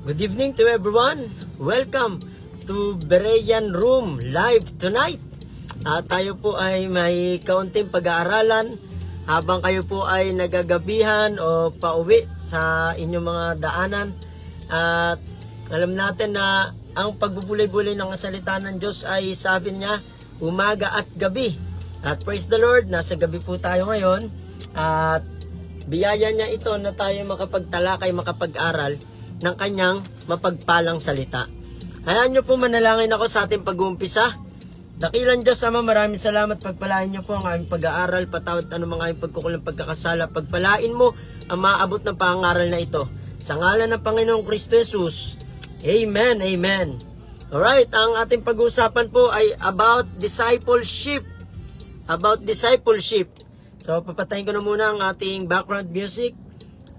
Good evening to everyone. Welcome to Berean Room live tonight. Tayo po ay may kaunting pag-aaralan habang kayo po ay nagagabihan o pauwi sa inyong mga daanan. At alam natin na ang pagbubulay-bulay ng salita ng Diyos ay sabi niya umaga at gabi. At praise the Lord, nasa gabi po tayo ngayon. At biyaya niya ito na tayo makapagtalakay, makapag-aral ng kanyang mapagpalang salita. Hayaan niyo po manalangin ako sa ating pag-uumpisa. Dakilang Diyos Ama, maraming salamat. Pagpalain niyo po ang aming pag-aaral, patawad anumang aming pagkukulang pagkakasala. Pagpalain mo ang maabot ng pangaral na ito. Sa ngalan ng Panginoong Kristo Jesus. Amen, amen. Alright, ang ating pag-uusapan po ay about discipleship. About discipleship. So, papatayin ko na muna ang ating background music.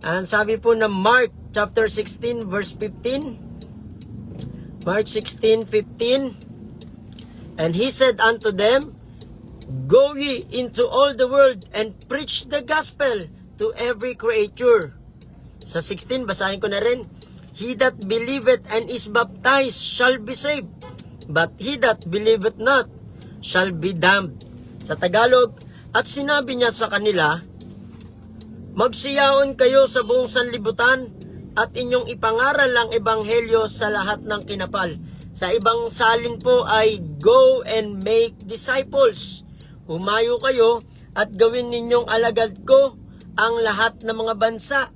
And sabi po na Mark chapter 16 verse 15. Mark 16:15. And he said unto them, Go ye into all the world and preach the gospel to every creature. Sa 16, basahin ko na rin. He that believeth and is baptized shall be saved, but he that believeth not shall be damned. Sa Tagalog, at sinabi niya sa kanila, Magsiyaon kayo sa buong sanlibutan at inyong ipangaral ang ebanghelyo sa lahat ng kinapal. Sa ibang salin po ay go and make disciples. Humayo kayo at gawin ninyong alagad ko ang lahat ng mga bansa.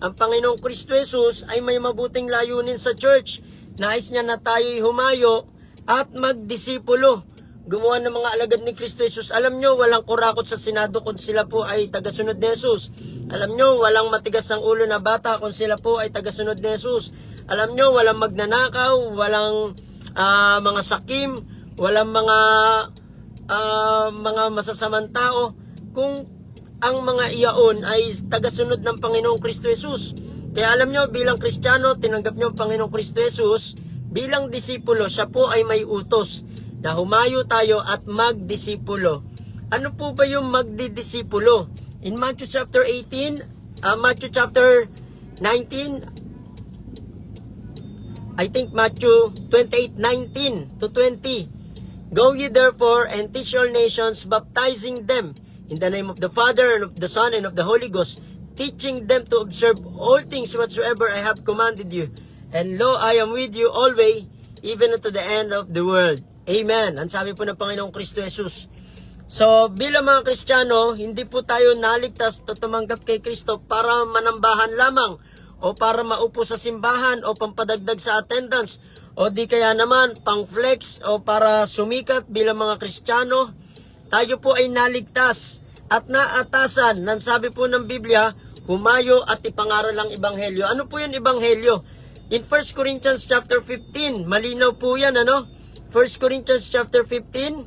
Ang Panginoong Kristo Jesus ay may mabuting layunin sa church. Nais niya na tayo'y humayo at magdisipulo. Gumawa ng mga alagad ni Kristo Jesus. Alam nyo, walang kurakot sa Senado kung sila po ay tagasunod ni Jesus. Alam nyo, walang matigas ang ulo na bata kung sila po ay tagasunod ni Jesus. Alam nyo, walang magnanakaw, walang mga sakim, walang mga masasamang tao kung ang mga iyaon ay tagasunod ng Panginoong Kristo Jesus. Kaya alam nyo, bilang Kristiyano, tinanggap nyo ang Panginoong Kristo Jesus, bilang disipulo, siya po ay may utos na humayo tayo at magdisipulo. Ano po ba yung magdidisipulo? In Matthew chapter 19, I think Matthew 28:19 to 20. Go ye therefore and teach all nations, baptizing them in the name of the Father and of the Son and of the Holy Ghost, teaching them to observe all things whatsoever I have commanded you. And lo, I am with you always, even unto the end of the world. Amen. Ang sabi po ng Panginoong Kristo Jesus. So, bilang mga Kristiyano, hindi po tayo naligtas o tumanggap kay Kristo para manambahan lamang o para maupo sa simbahan o pampadagdag sa attendance o di kaya naman pang-flex o para sumikat bilang mga Kristiyano. Tayo po ay naligtas at naatasan ng sabi po ng Biblia, humayo at ipangaral ang ebanghelyo. Ano po yung ebanghelyo? In 1 Corinthians chapter 15, malinaw po yan, ano? 1 Corinthians chapter 15,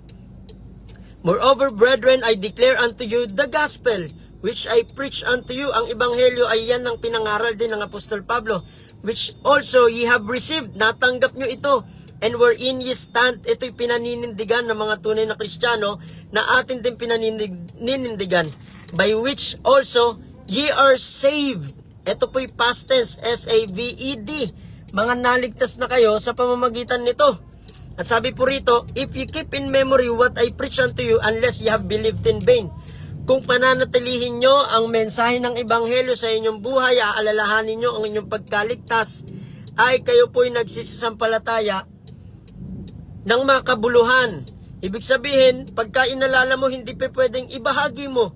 Moreover, brethren, I declare unto you the gospel, which I preach unto you. Ang ebanghelyo ay yan ang pinangaral din ng Apostol Pablo, which also ye have received, natanggap nyo ito, and wherein ye stand, ito'y pinaninindigan ng mga tunay na Kristiyano, na atin din pinaninindigan, by which also ye are saved. Ito po'y past tense, S-A-V-E-D. Mga naligtas na kayo sa pamamagitan nito. At sabi po rito, if you keep in memory what I preach unto you, unless you have believed in vain. Kung pananatilihin nyo ang mensahe ng ebanghelyo sa inyong buhay, aalalahanin nyo ang inyong pagkaligtas, ay kayo po'y nagsisisampalataya ng makabuluhan. Ibig sabihin, pagka inalala mo, hindi pa pwedeng ibahagi mo.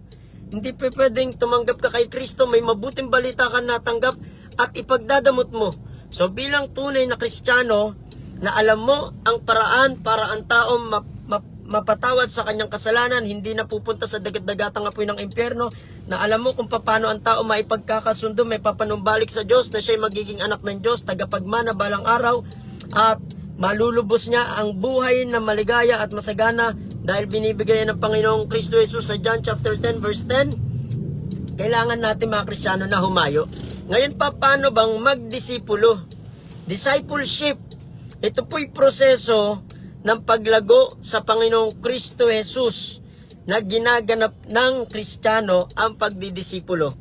Hindi pa pwedeng tumanggap ka kay Kristo, may mabuting balita ka natanggap at ipagdadamot mo. So bilang tunay na Kristiyano, na alam mo ang paraan para ang tao mapatawad sa kanyang kasalanan, hindi na pupunta sa dagat-dagatang apoy ng impyerno, na alam mo kung paano ang tao maipagkakasundo, may papanumbalik sa Diyos, na siya'y magiging anak ng Diyos, tagapagmana balang araw, at malulubos niya ang buhay na maligaya at masagana dahil binibigay ng Panginoong Kristo Jesus sa John chapter 10 verse 10. Kailangan natin mga Kristiyano na humayo. Ngayon pa, paano bang magdisipulo? Discipleship. Ito po'y proseso ng paglago sa Panginoong Kristo Jesus na ginaganap ng Kristiyano ang pagdidisipulo.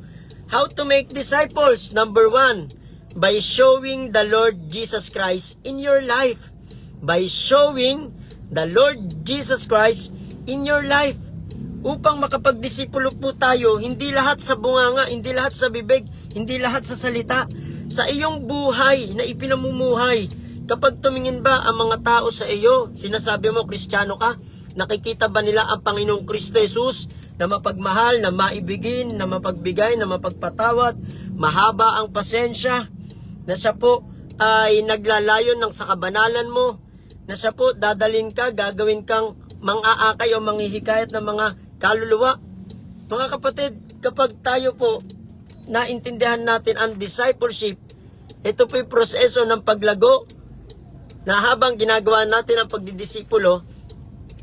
How to make disciples? Number 1, by showing the Lord Jesus Christ in your life. By showing the Lord Jesus Christ in your life. Upang makapagdisipulo po tayo, hindi lahat sa bunganga, hindi lahat sa bibig, hindi lahat sa salita. Sa iyong buhay na ipinamumuhay, kapag tumingin ba ang mga tao sa iyo, sinasabi mo, Kristiyano ka, nakikita ba nila ang Panginoong Kristo Jesus na mapagmahal, na maibigin, na mapagbigay, na mapagpatawad, mahaba ang pasensya, na siya po ay naglalayon ng sa kabanalan mo, na siya po dadalin ka, gagawin kang mang-aakay o manghihikayat ng mga kaluluwa. Mga kapatid, kapag tayo po naintindihan natin ang discipleship, ito po yung proseso ng paglago na habang ginagawa natin ang pagdidisipulo,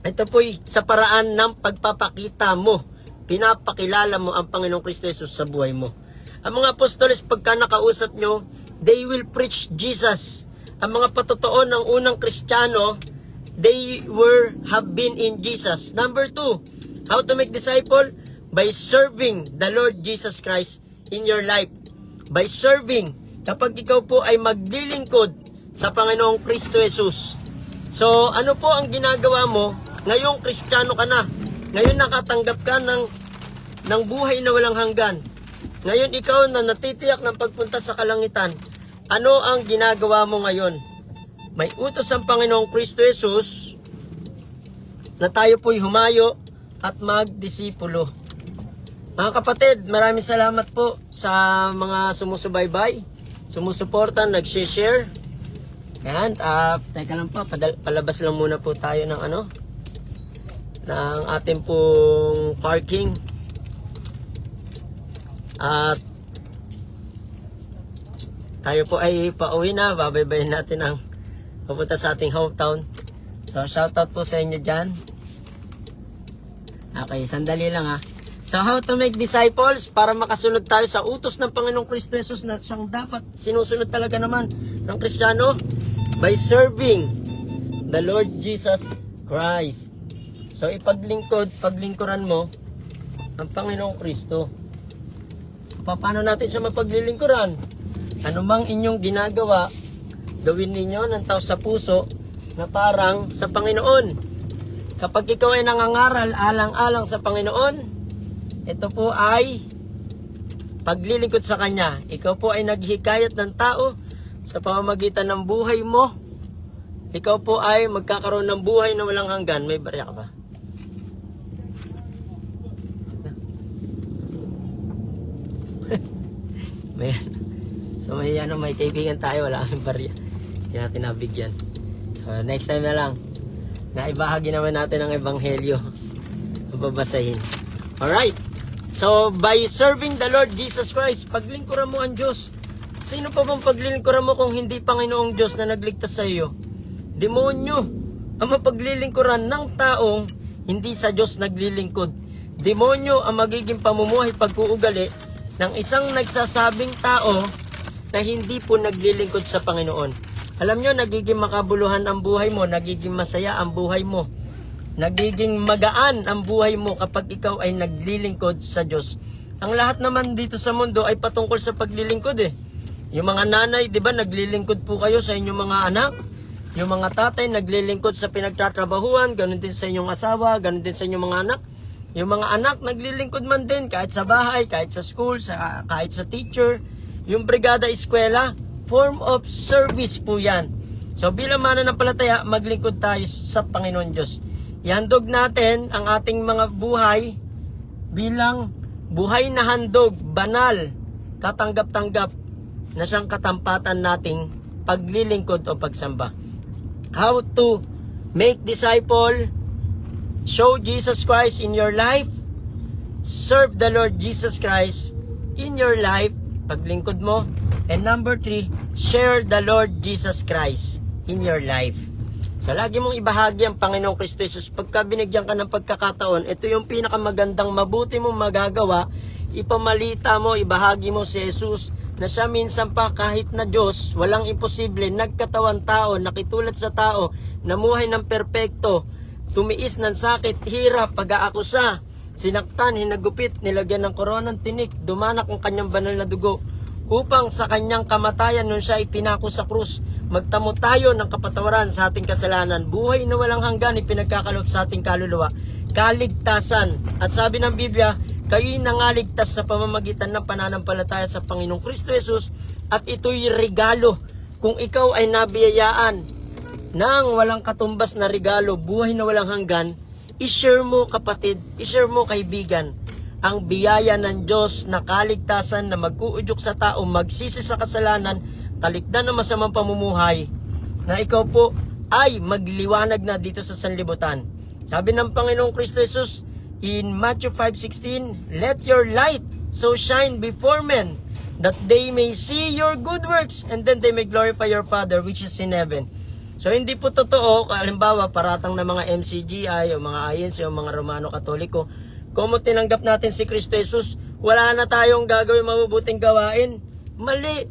ito po sa paraan ng pagpapakita mo, pinapakilala mo ang Panginoong Kristo Jesus sa buhay mo. Ang mga apostoles, pagka nakausap nyo, they will preach Jesus. Ang mga patotoo ng unang Kristiyano, they have been in Jesus. Number 2, how to make disciple? By serving the Lord Jesus Christ in your life. By serving, kapag ikaw po ay maglilingkod sa Panginoong Kristo Jesus. So, ano po ang ginagawa mo? Ngayong Kristiyano ka na. Ngayon nakatanggap ka ng buhay na walang hanggan. Ngayon ikaw na natitiyak ng pagpunta sa kalangitan. Ano ang ginagawa mo ngayon? May utos ang Panginoong Kristo Jesus na tayo po'y humayo at magdisipulo. Mga kapatid, maraming salamat po sa mga sumusubaybay, sumusuporta, nag-share. Ayan, teka lang po, palabas lang muna po tayo ng ng ating pong parking. At tayo po ay pauwi na, babaybayin natin ang pupunta sa ating hometown. So, shoutout po sa inyo dyan. Okay, sandali lang ha. So, how to make disciples para makasunod tayo sa utos ng Panginoong Kristo Jesus na siyang dapat sinusunod talaga naman ng Kristiyano? By serving the Lord Jesus Christ. So, paglingkuran mo ang Panginoong Kristo. So, paano natin siya mapaglilingkuran? Ano mang inyong ginagawa, gawin ninyo ng tao sa puso na parang sa Panginoon. Kapag ikaw ay nangangaral alang-alang sa Panginoon, ito po ay paglilingkod sa Kanya. Ikaw po ay naghihikayat ng tao sa pamamagitan ng buhay mo. Ikaw po ay magkakaroon ng buhay na walang hanggan. May barya ka ba? may kaibigan tayo, wala kaming barya. Hindi natin nabigyan. So, next time na lang. Naibahagi naman natin ang ebanghelyo. Babasahin. Alright. So, by serving the Lord Jesus Christ, paglingkuran mo ang Diyos. Sino pa bang paglilingkuran mo kung hindi Panginoong Diyos na nagligtas sa iyo? Demonyo ang mapaglilingkuran ng taong hindi sa Diyos naglilingkod. Demonyo ang magiging pamumuhay pag-uugali ng isang nagsasabing tao na hindi po naglilingkod sa Panginoon. Alam nyo, nagiging makabuluhan ang buhay mo, nagiging masaya ang buhay mo, nagiging magaan ang buhay mo kapag ikaw ay naglilingkod sa Diyos. Ang lahat naman dito sa mundo ay patungkol sa paglilingkod eh. Yung mga nanay, di ba, naglilingkod po kayo sa inyong mga anak. Yung mga tatay, naglilingkod sa pinagtatrabahuan, ganun din sa inyong asawa, ganun din sa inyong mga anak. Yung mga anak, naglilingkod man din kahit sa bahay, kahit sa school, kahit sa teacher. Yung brigada eskwela, form of service po yan. So bilang mananampalataya, maglingkod tayo sa Panginoon Diyos. Ihandog natin ang ating mga buhay bilang buhay na handog, banal, katanggap-tanggap na siyang katampatan nating paglilingkod o pagsamba. How to make disciple, show Jesus Christ in your life, serve the Lord Jesus Christ in your life, paglingkod mo, and number 3, share the Lord Jesus Christ in your life. So, lagi mong ibahagi ang Panginoong Kristo Jesus. Pagka binigyan ka ng pagkakataon, ito yung pinakamagandang mabuti mong magagawa. Ipamalita mo, ibahagi mo si Jesus na siya minsan pa kahit na Diyos, walang imposible, nagkatawan tao, nakitulad sa tao, namuhay ng perpekto, tumiis ng sakit, hirap, pag-aakusa, sinaktan, hinagupit, nilagyan ng koronang tinik, dumanak ang kanyang banal na dugo upang sa kanyang kamatayan nung siya ipinako sa krus, magtamo tayo ng kapatawaran sa ating kasalanan, buhay na walang hanggan ipinagkakaloob sa ating kaluluwa, kaligtasan. At sabi ng Biblia, kayo'y nangaligtas sa pamamagitan ng pananampalataya sa Panginoong Kristo Jesus, at ito'y regalo. Kung ikaw ay nabiyayaan ng walang katumbas na regalo, buhay na walang hanggan, i-share mo kapatid, i-share mo kaibigan, ang biyaya ng Diyos na kaligtasan na mag-uudyok sa tao, magsisi sa kasalanan, talikdan ng masamang pamumuhay, na ikaw po ay magliwanag na dito sa sanlibutan. Sabi ng Panginoong Kristo Jesus in Matthew 5:16, let your light so shine before men, that they may see your good works, and then they may glorify your Father which is in heaven. So hindi po totoo, halimbawa paratang na mga MCGI o mga INC o mga Romano Katoliko, kung tinanggap natin si Kristo Jesus, wala na tayong gagawin mabubuting gawain. Mali.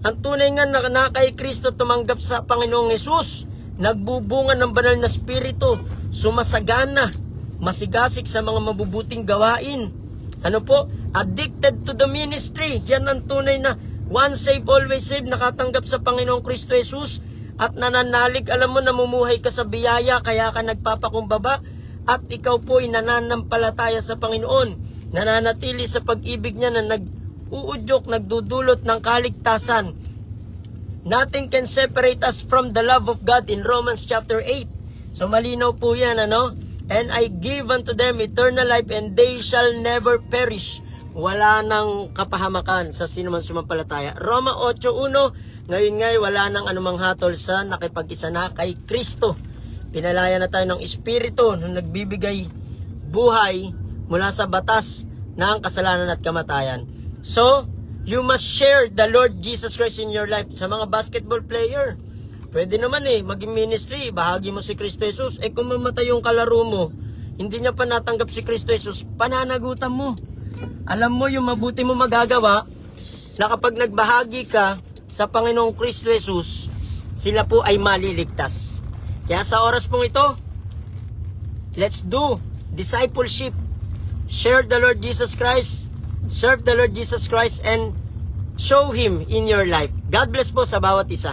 Ang tunay nga na kay Kristo tumanggap sa Panginoong Jesus, nagbubunga ng banal na spirito, sumasagana, masigasig sa mga mabubuting gawain. Ano po? Addicted to the ministry. Yan ang tunay na once saved, always saved, nakatanggap sa Panginoong Kristo Jesus at nananalig. Alam mo, namumuhay ka sa biyaya, kaya ka nagpapakumbaba, at ikaw po ay nananampalataya sa Panginoon, nananatili sa pag-ibig niya na nag-uudyok, nagdudulot ng kaligtasan. Nothing can separate us from the love of God in Romans chapter 8. So malinaw po yan, ano? And I give unto them eternal life, and they shall never perish. Wala nang kapahamakan sa sinuman sumampalataya. Roma 8:1, ngayon ngay wala nang anumang hatol sa nakipag-isa na kay Kristo. Pinalaya na tayo ng Espiritu na nagbibigay buhay mula sa batas ng kasalanan at kamatayan. So, you must share the Lord Jesus Christ in your life. Sa mga basketball player, pwede naman maging ministry, bahagi mo si Kristo Jesus. Kung mamatay yung kalaro mo, hindi niya pa natanggap si Kristo Jesus, pananagutan mo. Alam mo yung mabuti mo magagawa, na kapag nagbahagi ka sa Panginoong Kristo Jesus, sila po ay maliligtas. Kaya sa oras pong ito, let's do discipleship. Share the Lord Jesus Christ, serve the Lord Jesus Christ, and show Him in your life. God bless po sa bawat isa.